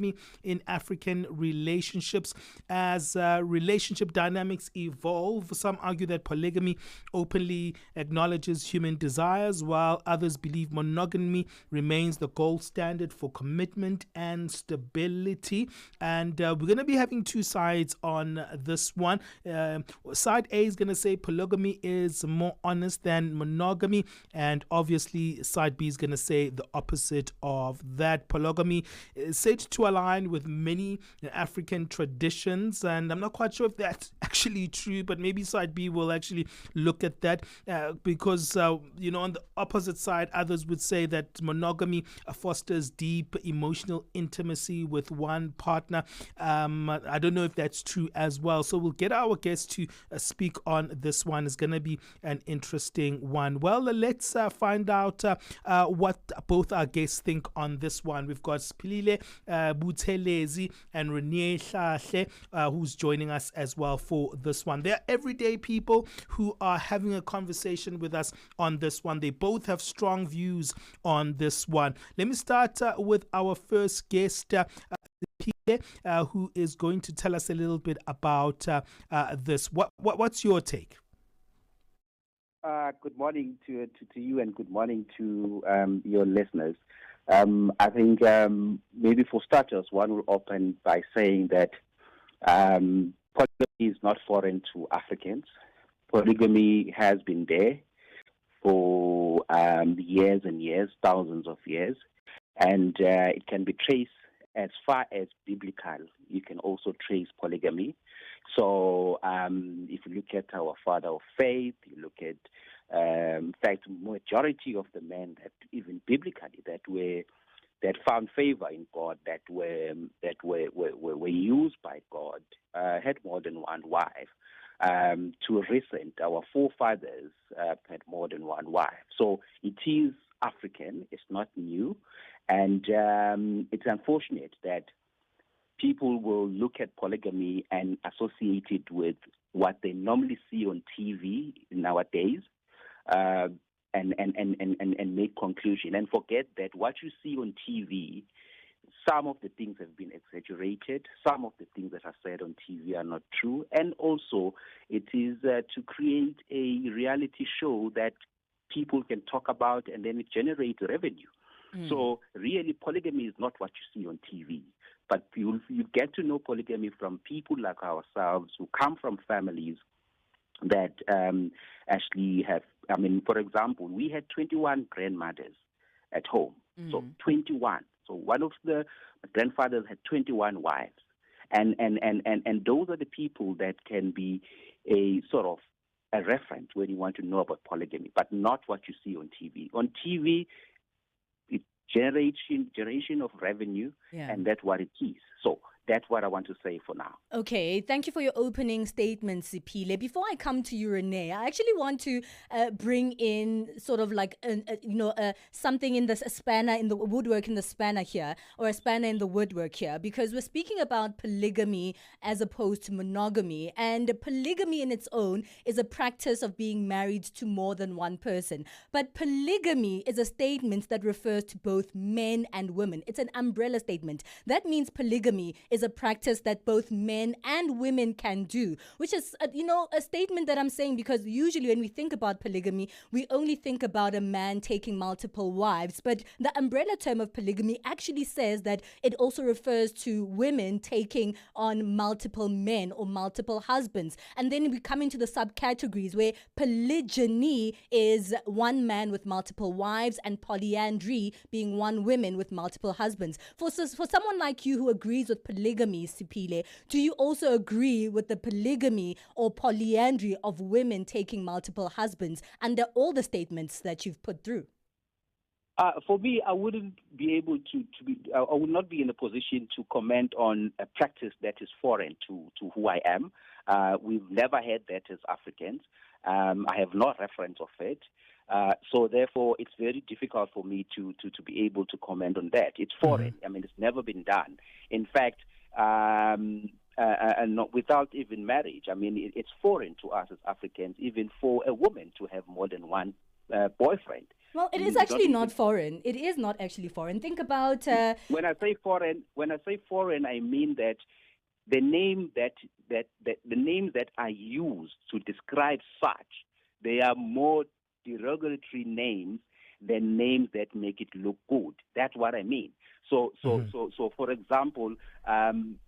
polygamy in African relationships. As relationship dynamics evolve, some argue that polygamy openly acknowledges human desires, while others believe monogamy remains the gold standard for commitment and stability. And we're going to be having two sides on this one. Side A is going to say polygamy is more honest than monogamy, and obviously side B is going to say the opposite of that. Polygamy is said to align with many African traditions, and I'm not quite sure if that's actually true, but maybe side B will actually look at that because on the opposite side, others would say that monogamy fosters deep emotional intimacy with one partner. I don't know if that's true as well, so we'll get our guests to speak on this one. It's going to be an interesting one. Well, let's find out what both our guests think on this one. We've got Siphile, Buthelezi, and Renee Hlahle, who's joining us as well for this one. They're everyday people who are having a conversation with us on this one. They both have strong views on this one. Let me start with our first guest, who is going to tell us a little bit about this. What's your take? Good morning to you, and good morning to your listeners. I think maybe for starters, one will open by saying that polygamy is not foreign to Africans. Polygamy has been there for years and years, thousands of years, and it can be traced as far as biblical. You can also trace polygamy. So if you look at our father of faith, you look at, in fact, majority of the men that even biblically that found favor in God, that were used by God, had more than one wife. To recent, our forefathers had more than one wife. So it is African. It's not new, and it's unfortunate that people will look at polygamy and associate it with what they normally see on TV nowadays, and make conclusion and forget that what you see on TV, some of the things have been exaggerated, some of the things that are said on TV are not true, and also it is to create a reality show that people can talk about, and then it generates revenue. So really, polygamy is not what you see on TV. But you get to know polygamy from people like ourselves who come from families that actually have, for example, we had 21 grandmothers at home. So 21. So one of the grandfathers had 21 wives. And those are the people that can be a sort of a reference when you want to know about polygamy, but not what you see on TV. On TV, generation of revenue, and that's what it is. So that's what I want to say for now. Okay, thank you for your opening statement, Siphile. Before I come to you, Renee, I actually want to bring in sort of like something in a spanner in the woodwork in the spanner here, or a spanner in the woodwork here, because we're speaking about polygamy as opposed to monogamy, and polygamy in its own is a practice of being married to more than one person. But polygamy is a statement that refers to both men and women. It's an umbrella statement. That means polygamy is a practice that both men and women can do, which is, a statement that I'm saying because usually when we think about polygamy, we only think about a man taking multiple wives. But the umbrella term of polygamy actually says that it also refers to women taking on multiple men or multiple husbands. And then we come into the subcategories where polygyny is one man with multiple wives and polyandry being one woman with multiple husbands. For someone like you who agrees with polygamy, Siphile, do you also agree with the polygamy or polyandry of women taking multiple husbands under all the statements that you've put through? For me, I wouldn't be able I would not be in a position to comment on a practice that is foreign to who I am. We've never had that as Africans. I have no reference of it. So therefore, it's very difficult for me to be able to comment on that. It's foreign. It's never been done. In fact, and not without even marriage. It's foreign to us as Africans, even for a woman to have more than one boyfriend. Well, it is actually not foreign. It is not actually foreign. Think about when I say foreign, I mean that the name the names that are used to describe such, they are more derogatory names than names that make it look good. That's what I mean. So for example,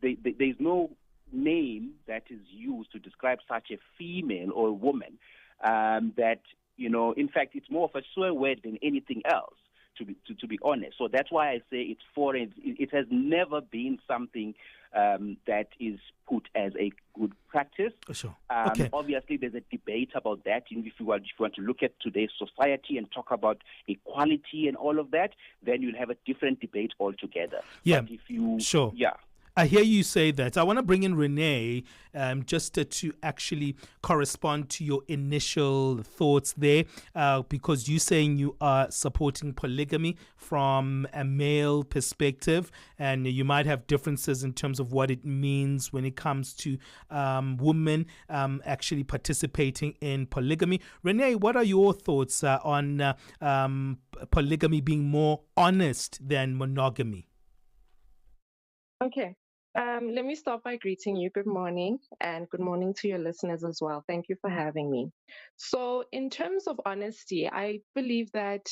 there's no name that is used to describe such a female or a woman that, in fact, it's more of a swear word than anything else, to be honest. So that's why I say it's foreign. It has never been something that is put as a good practice. Sure. Obviously, there's a debate about that. If you want to look at today's society and talk about equality and all of that, then you'll have a different debate altogether. Yeah. But if you, sure. Yeah. I hear you say that. I want to bring in Renee just to actually correspond to your initial thoughts there, because you're saying you are supporting polygamy from a male perspective, and you might have differences in terms of what it means when it comes to women actually participating in polygamy. Renee, what are your thoughts on polygamy being more honest than monogamy? Okay. Let me start by greeting you. Good morning, and good morning to your listeners as well. Thank you for having me. So in terms of honesty, I believe that,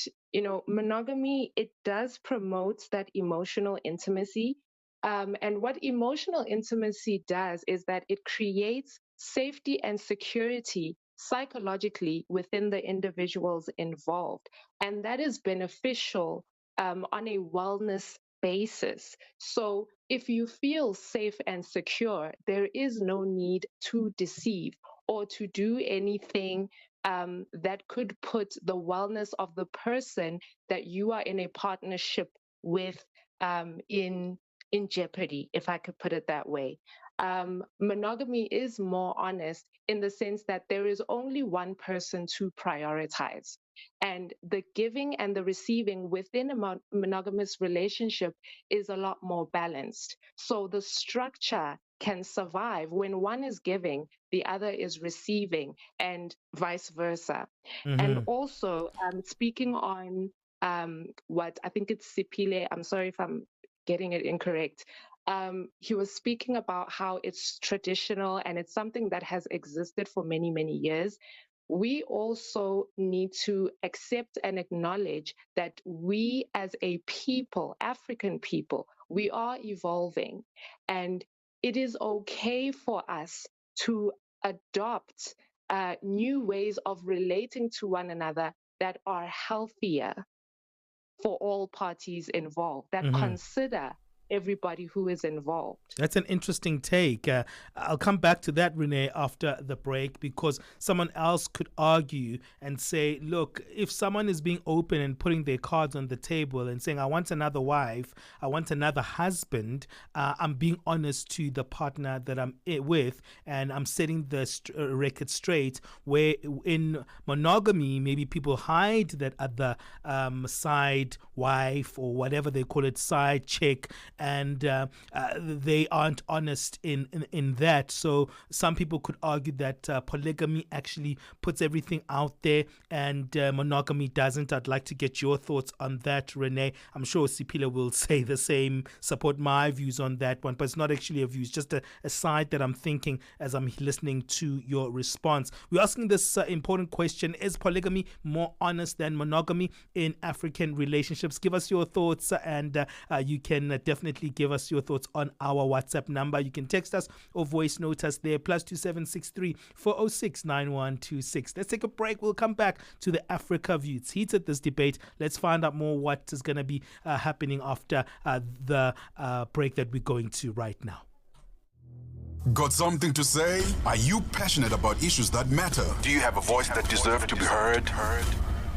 monogamy, it does promote that emotional intimacy. And what emotional intimacy does is that it creates safety and security psychologically within the individuals involved. And that is beneficial on a wellness basis. So if you feel safe and secure, there is no need to deceive or to do anything that could put the wellness of the person that you are in a partnership with in jeopardy, if I could put it that way. Monogamy is more honest in the sense that there is only one person to prioritize. And the giving and the receiving within a monogamous relationship is a lot more balanced. So the structure can survive when one is giving, the other is receiving, and vice versa. And also, speaking on what I think it's Siphile, I'm sorry if I'm getting it incorrect. He was speaking about how it's traditional and it's something that has existed for many, many years. We also need to accept and acknowledge that we as a people, African people, we are evolving, and it is okay for us to adopt new ways of relating to one another that are healthier for all parties involved, that consider everybody who is involved. That's an interesting take. I'll come back to that, Renee, after the break, because someone else could argue and say, look, if someone is being open and putting their cards on the table and saying, I want another wife, I want another husband, I'm being honest to the partner that I'm with, and I'm setting the record straight, where in monogamy, maybe people hide that other side wife or whatever they call it, side chick, and they aren't honest in that. So some people could argue that polygamy actually puts everything out there and monogamy doesn't. I'd like to get your thoughts on that, Renee. I'm sure Siphile will say the same, support my views on that one, but it's not actually a view. It's just a side that I'm thinking as I'm listening to your response. We're asking this important question: is polygamy more honest than monogamy in African relationships? Give us your thoughts, and you can definitely give us your thoughts on our WhatsApp number. You can text us or voice note us there, +2763 406 9126. Let's take a break. We'll come back to the Africa View. It's heated, this debate. Let's find out more what is going to be happening after the break that we're going to right now. Got something to say? Are you passionate about issues that matter? Do you have a voice that deserves to be heard?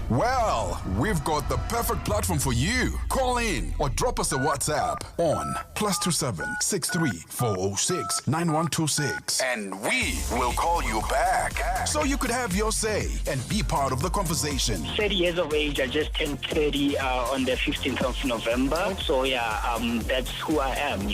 Well, we've got the perfect platform for you. Call in or drop us a WhatsApp on +27 63 406 9126. And we will call you back. So you could have your say and be part of the conversation. 30 years of age. I just turned 30 on the 15th of November. So yeah, that's who I am,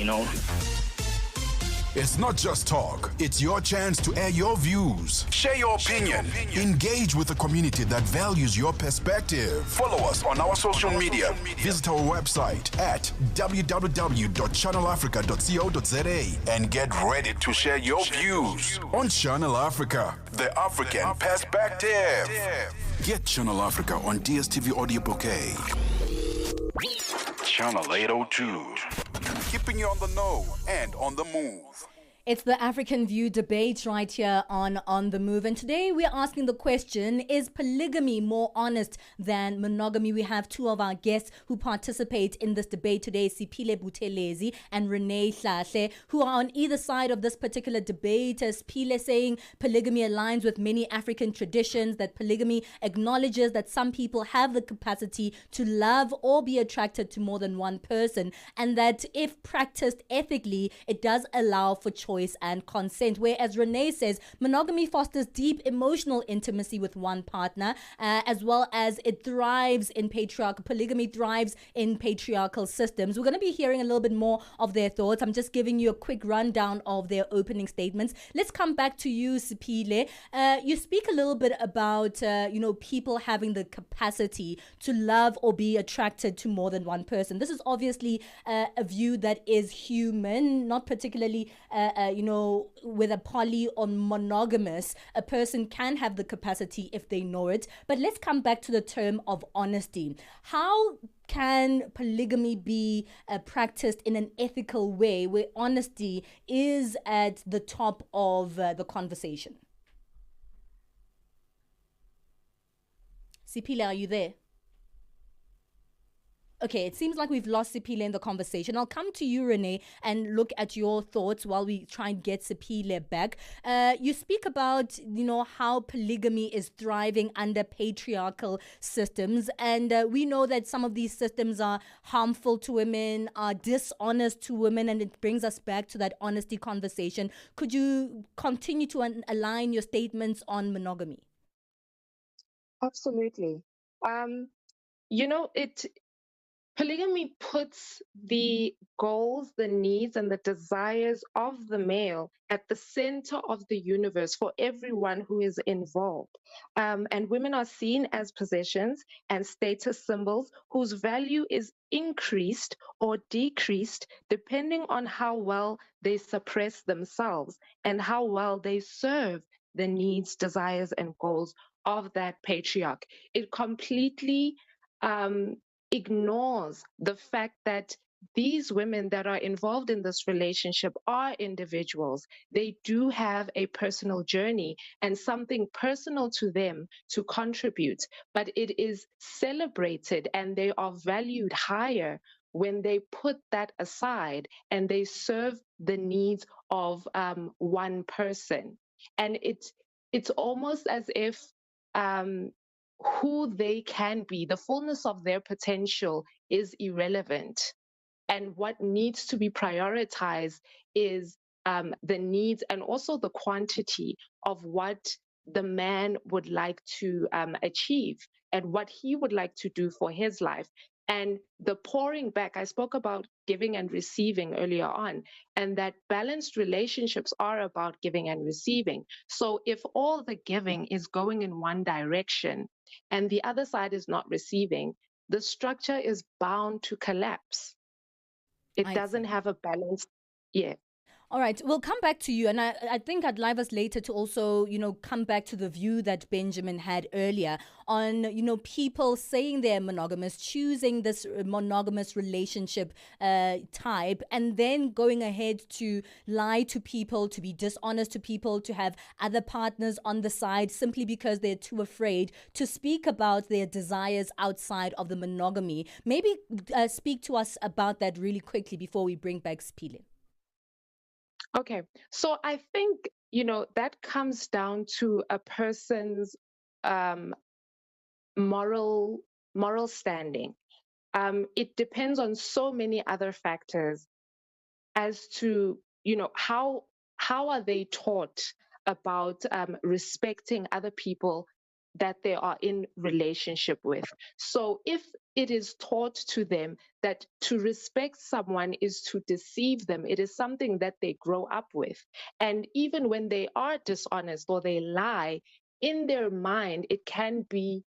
It's not just talk, it's your chance to air your views. Share your opinion. Engage with a community that values your perspective. Follow us on our social media. Visit our website at www.channelafrica.co.za And get ready to share your views. on Channel Africa. The African Perspective. Get Channel Africa on DSTV Audio Bouquet. Channel 802. Keeping you on the know and on the move. It's the African View debate right here on The Move. And today we're asking the question, is polygamy more honest than monogamy? We have two of our guests who participate in this debate today, Siphile Buthelezi and Renee Hlahle, who are on either side of this particular debate. Siphile saying polygamy aligns with many African traditions, that polygamy acknowledges that some people have the capacity to love or be attracted to more than one person, and that if practiced ethically, it does allow for choice and consent. Whereas Renee says monogamy fosters deep emotional intimacy with one partner, as well as it thrives in polygamy thrives in patriarchal systems. We're going to be hearing a little bit more of their thoughts. I'm just giving you a quick rundown of their opening statements. Let's come back to you, Siphile. You speak a little bit about people having the capacity to love or be attracted to more than one person. This is obviously a view that is human, not particularly with a poly or monogamous. A person can have the capacity if they know it. But let's come back to the term of honesty. How can polygamy be practiced in an ethical way where honesty is at the top of the conversation? Siphile, are you there? Okay, it seems like we've lost Siphile in the conversation. I'll come to you, Renee, and look at your thoughts while we try and get Siphile back. You speak about, how polygamy is thriving under patriarchal systems. And we know that some of these systems are harmful to women, are dishonest to women, and it brings us back to that honesty conversation. Could you continue to align your statements on monogamy? Absolutely. Polygamy puts the goals, the needs, and the desires of the male at the center of the universe for everyone who is involved. And women are seen as possessions and status symbols whose value is increased or decreased depending on how well they suppress themselves and how well they serve the needs, desires, and goals of that patriarch. It completely ignores the fact that these women that are involved in this relationship are individuals. They do have a personal journey and something personal to them to contribute, but it is celebrated and they are valued higher when they put that aside and they serve the needs of one person. And it's almost as if who they can be, the fullness of their potential is irrelevant. And what needs to be prioritized is the needs and also the quantity of what the man would like to achieve and what he would like to do for his life. And the pouring back, I spoke about giving and receiving earlier on, and that balanced relationships are about giving and receiving. So if all the giving is going in one direction and the other side is not receiving, the structure is bound to collapse. It doesn't have a balance. Yeah. All right, we'll come back to you. And I think I'd like us later to also, come back to the view that Benjamin had earlier on, people saying they're monogamous, choosing this monogamous relationship type, and then going ahead to lie to people, to be dishonest to people, to have other partners on the side simply because they're too afraid to speak about their desires outside of the monogamy. Maybe speak to us about that really quickly before we bring back Siphile. Okay, so I think, that comes down to a person's moral standing. It depends on so many other factors as to, how are they taught about respecting other people that they are in relationship with. So if it is taught to them that to respect someone is to deceive them, it is something that they grow up with. And even when they are dishonest or they lie, in their mind, it can be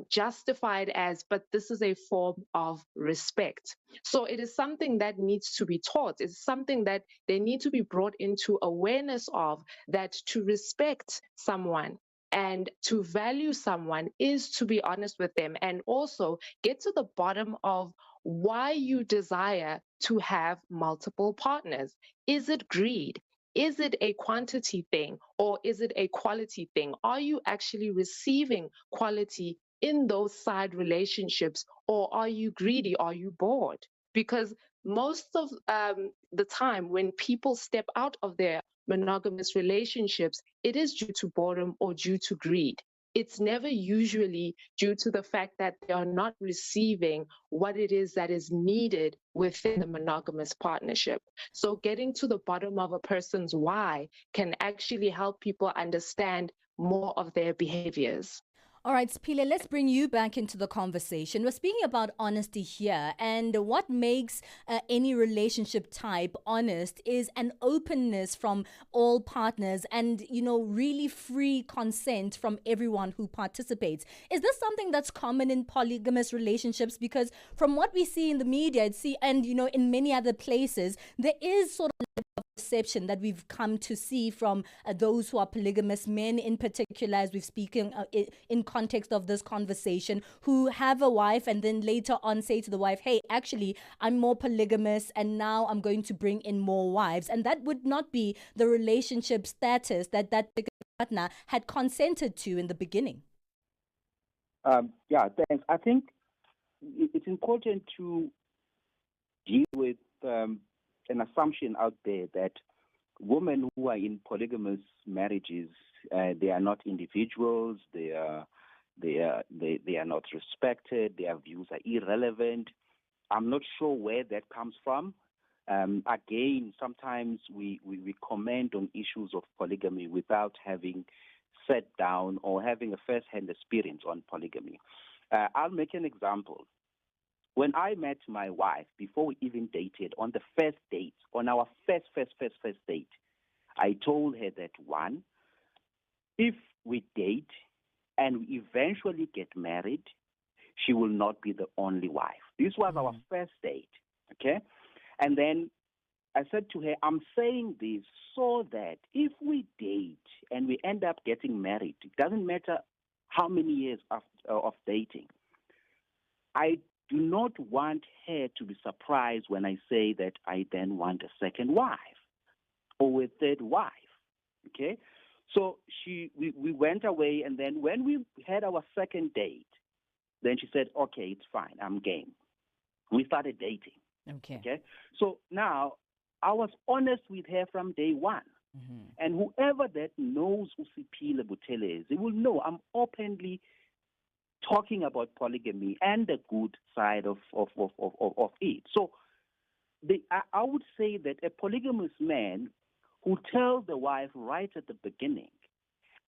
justified as, but this is a form of respect. So it is something that needs to be taught. It's something that they need to be brought into awareness of, that to respect someone and to value someone is to be honest with them, and also get to the bottom of why you desire to have multiple partners. Is it greed? Is it a quantity thing, or is it a quality thing? Are you actually receiving quality in those side relationships, or are you greedy? Are you bored? Because most of the time when people step out of their monogamous relationships, it is due to boredom or due to greed. It's never usually due to the fact that they are not receiving what it is that is needed within the monogamous partnership. So getting to the bottom of a person's why can actually help people understand more of their behaviors. All right, Siphile, let's bring you back into the conversation. We're speaking about honesty here, and what makes any relationship type honest is an openness from all partners and, really free consent from everyone who participates. Is this something that's common in polygamous relationships? Because from what we see in the media, and, in many other places, there is sort of perception that we've come to see from those who are polygamous, men in particular, as we've spoken in context of this conversation, who have a wife and then later on say to the wife, hey, actually, I'm more polygamous and now I'm going to bring in more wives. And that would not be the relationship status that partner had consented to in the beginning. Yeah, thanks. I think it's important to deal with an assumption out there that women who are in polygamous marriages, they are not individuals. They are not respected. Their views are irrelevant. I'm not sure where that comes from. Again, sometimes we comment on issues of polygamy without having sat down or having a first-hand experience on polygamy. I'll make an example. When I met my wife, before we even dated, on the first date, on our first date, I told her that, one, if we date and we eventually get married, she will not be the only wife. This was our first date, okay? And then I said to her, I'm saying this so that if we date and we end up getting married, it doesn't matter how many years of dating, I do not want her to be surprised when I say that I then want a second wife or a third wife, okay? So we went away, and then when we had our second date, then she said, okay, it's fine, I'm game. We started dating, okay? So now I was honest with her from day one. And whoever that knows Siphile Buthelezi will know I'm openly talking about polygamy and the good side of it. So I would say that a polygamous man who tells the wife right at the beginning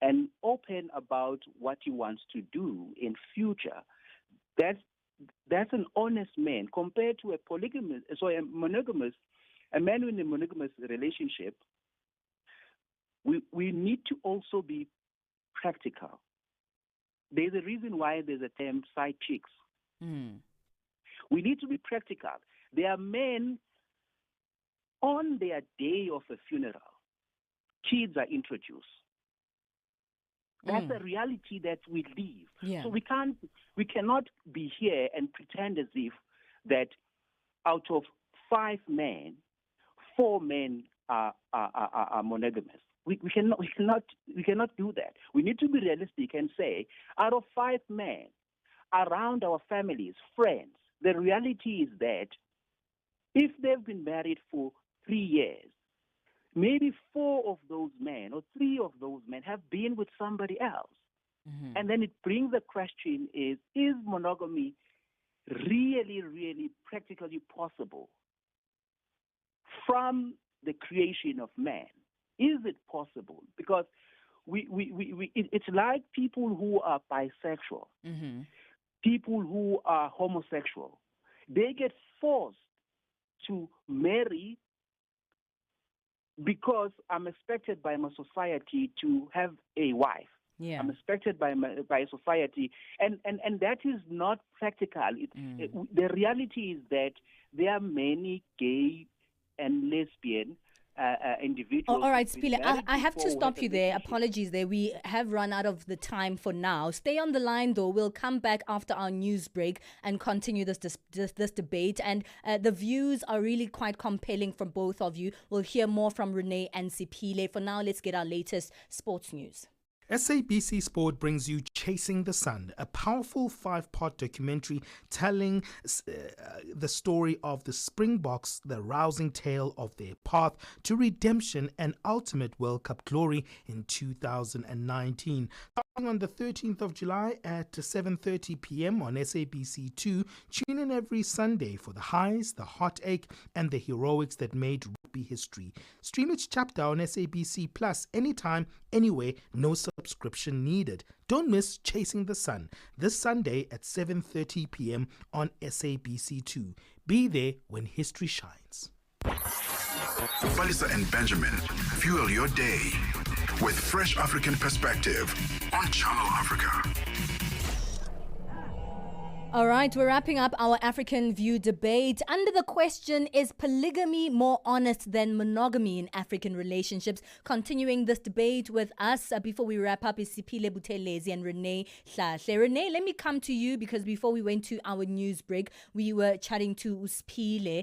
and open about what he wants to do in future, that's an honest man compared to a man in a monogamous relationship. We need to also be practical. There's a reason why there's a term side chicks. We need to be practical. There are men, on their day of a funeral, kids are introduced. That's the reality that we live. Yeah. So we cannot be here and pretend as if that out of 5 men, 4 men are monogamous. We cannot do that. We need to be realistic and say, out of 5 men around our families, friends, the reality is that if they've been married for 3 years, maybe 4 of those men or 3 of those men have been with somebody else. And then it brings the question is monogamy really, really practically possible from the creation of man? Is it possible? Because it's like people who are bisexual, people who are homosexual. They get forced to marry because I'm expected by my society to have a wife. Yeah. I'm expected by society, and that is not practical. The reality is that there are many gay and lesbian individuals. All right, Siphile, I have to stop you there. Apologies there. We have run out of the time for now. Stay on the line, though. We'll come back after our news break and continue this debate. And the views are really quite compelling from both of you. We'll hear more from Renee and Siphile. For now, let's get our latest sports news. SABC Sport brings you Chasing the Sun, a powerful 5-part documentary telling the story of the Springboks, the rousing tale of their path to redemption and ultimate World Cup glory in 2019. Starting on the 13th of July at 7:30 p.m. on SABC2, tune in every Sunday for the highs, the heartache, and the heroics that made rugby history. Stream each chapter on SABC Plus anytime, anywhere, no subscription needed. Don't miss Chasing the Sun this Sunday at 7:30 p.m. on SABC2. Be there when history shines. Balisa and Benjamin fuel your day with fresh African perspective on Channel Africa. All right, we're wrapping up our African View debate. Under the question, is polygamy more honest than monogamy in African relationships? Continuing this debate with us before we wrap up is Siphile, Buthelezi and Renee Hlahle. Renee, let me come to you because before we went to our news break, we were chatting to Siphile,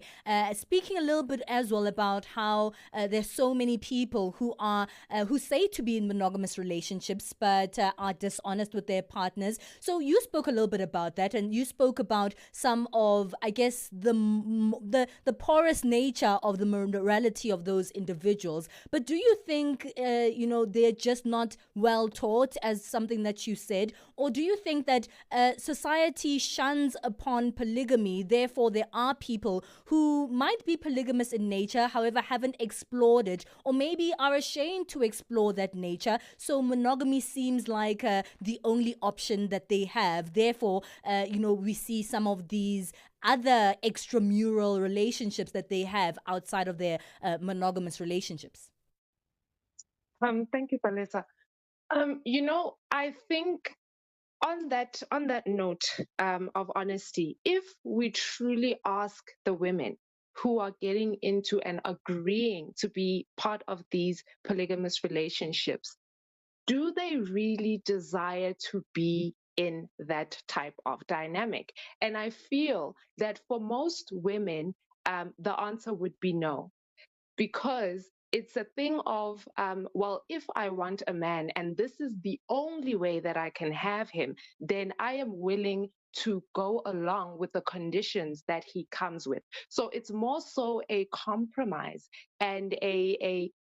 speaking a little bit as well about how there's so many people who are who say to be in monogamous relationships but are dishonest with their partners. So you spoke a little bit about that, and you spoke about some of, I guess, the porous nature of the morality of those individuals. But do you think, they're just not well taught, as something that you said? Or do you think that society shuns upon polygamy, therefore there are people who might be polygamous in nature, however haven't explored it, or maybe are ashamed to explore that nature, so monogamy seems like the only option that they have? Therefore, we see some of these other extramural relationships that they have outside of their monogamous relationships. Thank you, Palesa. I think on that note of honesty, if we truly ask the women who are getting into and agreeing to be part of these polygamous relationships, do they really desire to be in that type of dynamic? And I feel that for most women, the answer would be no, because it's a thing of, if I want a man and this is the only way that I can have him, then I am willing to go along with the conditions that he comes with. So it's more so a compromise and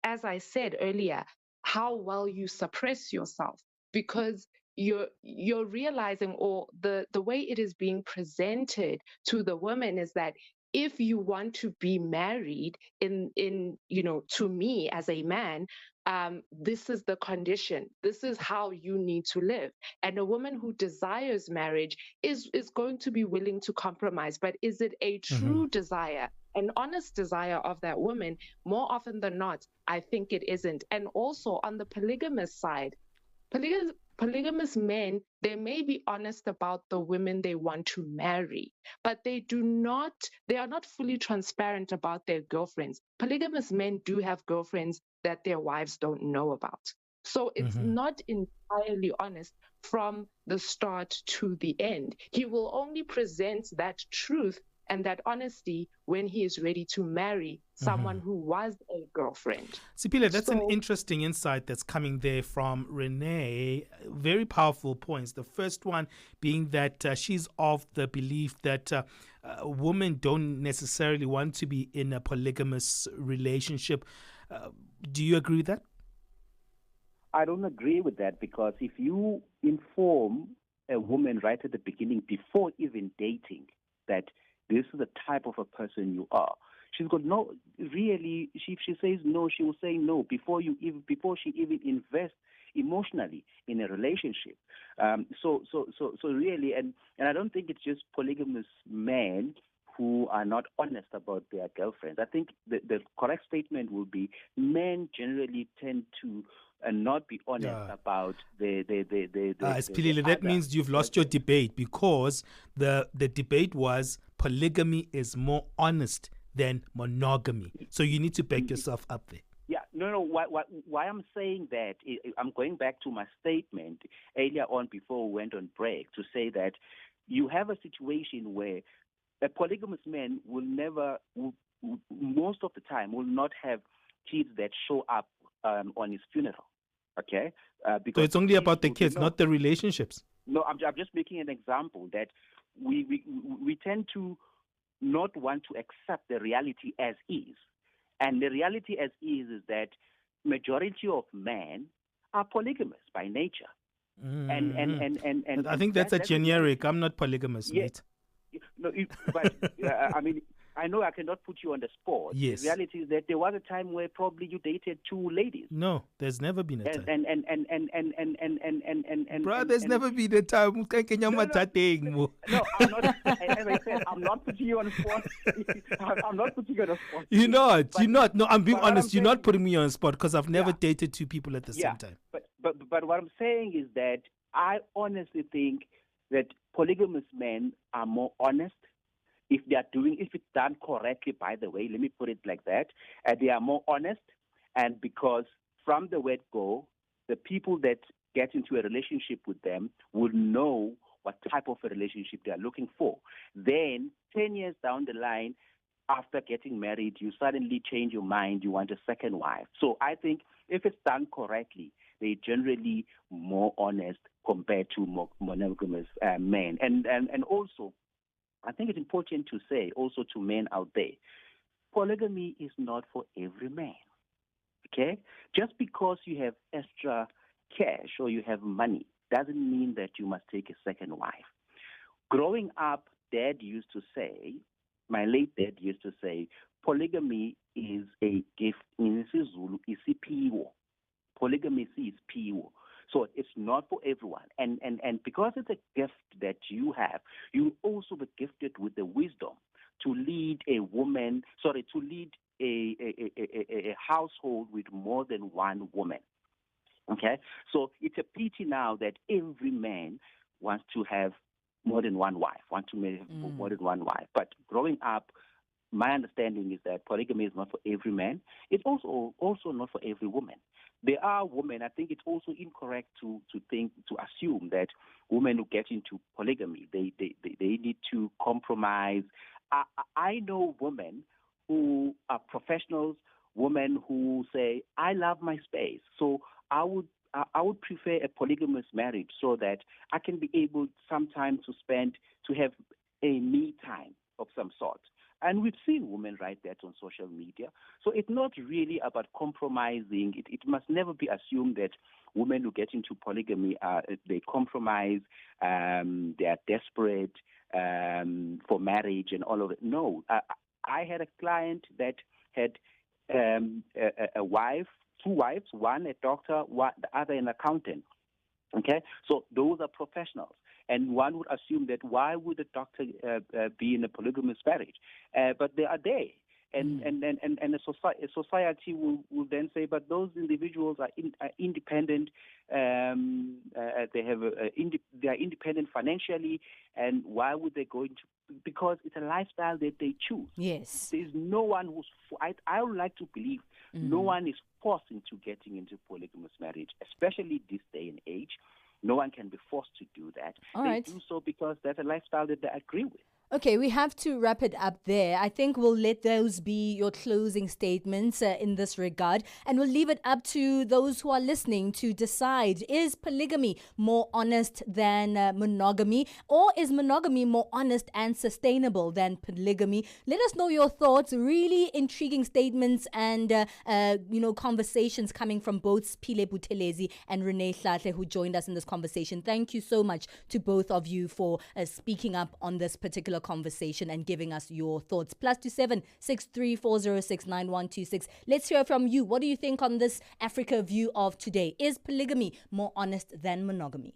as I said earlier, how well you suppress yourself, because you're realizing, or the way it is being presented to the woman is that if you want to be married to me as a man, this is the condition. This is how you need to live. And a woman who desires marriage is going to be willing to compromise. But is it a true desire, an honest desire of that woman? More often than not, I think it isn't. And also on the polygamous side, polygamous men, they may be honest about the women they want to marry, but they are not fully transparent about their girlfriends. Polygamous men do have girlfriends that their wives don't know about. So it's not entirely honest from the start to the end. He will only present that truth and that honesty when he is ready to marry someone who was a girlfriend. Siphile, that's an interesting insight that's coming there from Renee. Very powerful points. The first one being that she's of the belief that women don't necessarily want to be in a polygamous relationship. Do you agree with that? I don't agree with that, because if you inform a woman right at the beginning, before even dating, that this is the type of a person you are, She's got no, really, if she says no, she will say no before she even invests emotionally in a relationship. So really, and I don't think it's just polygamous men who are not honest about their girlfriends. I think the correct statement will be men generally tend to not be honest about the Siphile, that means you've lost your debate, because the debate was polygamy is more honest than monogamy. So you need to back yourself up there. Yeah, no. Why I'm saying that, I'm going back to my statement earlier on before we went on break to say that you have a situation where a polygamous man most of the time, will not have kids that show up on his funeral. Okay? So it's only about the kids, not the relationships. No, I'm just making an example that we tend to not want to accept the reality as is. And the reality as is that majority of men are polygamous by nature. Mm-hmm. And I think that's a generic. I'm not polygamous, mate. No, but I mean, I know I cannot put you on the spot. Yes. The reality is that there was a time where probably you dated 2 ladies. No, there's never been a time. Bro, there's never been a time. No, I'm not. As I said, I'm not putting you on the spot. I'm not putting you on the spot. You're not. No, I'm being honest. You're not putting me on the spot, because I've never dated 2 people at the same time. But what I'm saying is that I honestly think that polygamous men are more honest. If it's done correctly, by the way, let me put it like that, they are more honest, and because from the word go, the people that get into a relationship with them will know what type of a relationship they are looking for. Then, 10 years down the line, after getting married, you suddenly change your mind, you want a second wife. So I think if it's done correctly, they're generally more honest compared to monogamous men. And also, I think it's important to say also to men out there, polygamy is not for every man, okay? Just because you have extra cash or you have money doesn't mean that you must take a second wife. Growing up, my late dad used to say, polygamy is a gift. In isiZulu, isipiwo. Polygamy is piwo. So it's not for everyone. And because it's a gift that you have, you also be gifted with the wisdom to lead a household with more than one woman. Okay? So it's a pity now that every man wants to have more than one wife, more than one wife. But growing up, my understanding is that polygamy is not for every man. It's also not for every woman. There are women, I think it's also incorrect to assume that women who get into polygamy, they need to compromise. I know women who are professionals, women who say, I love my space, so I would prefer a polygamous marriage so that I can be able sometimes to have a me time of some sort. And we've seen women write that on social media. So it's not really about compromising. It must never be assumed that women who get into polygamy, they compromise, they are desperate for marriage and all of it. No. I had a client that had a wife, 2 wives, one a doctor, the other an accountant. Okay? So those are professionals. And one would assume that why would a doctor be in a polygamous marriage? But they are there. And a society will then say, but those individuals are independent. They are independent financially, and why would they go into? Because it's a lifestyle that they choose. Yes, there's no one who's. I would like to believe no one is forced into getting into polygamous marriage, especially this day and age. No one can be forced to do that. They do so because that's a lifestyle that they agree with. Okay, we have to wrap it up there. I think we'll let those be your closing statements in this regard. And we'll leave it up to those who are listening to decide, is polygamy more honest than monogamy? Or is monogamy more honest and sustainable than polygamy? Let us know your thoughts. Really intriguing statements and, conversations coming from both Siphile Buthelezi and Renee Hlahle, who joined us in this conversation. Thank you so much to both of you for speaking up on this particular particular conversation and giving us your thoughts. +27 63406 9126. Let's hear from you. What do you think on this Africa view of today? Is polygamy more honest than monogamy?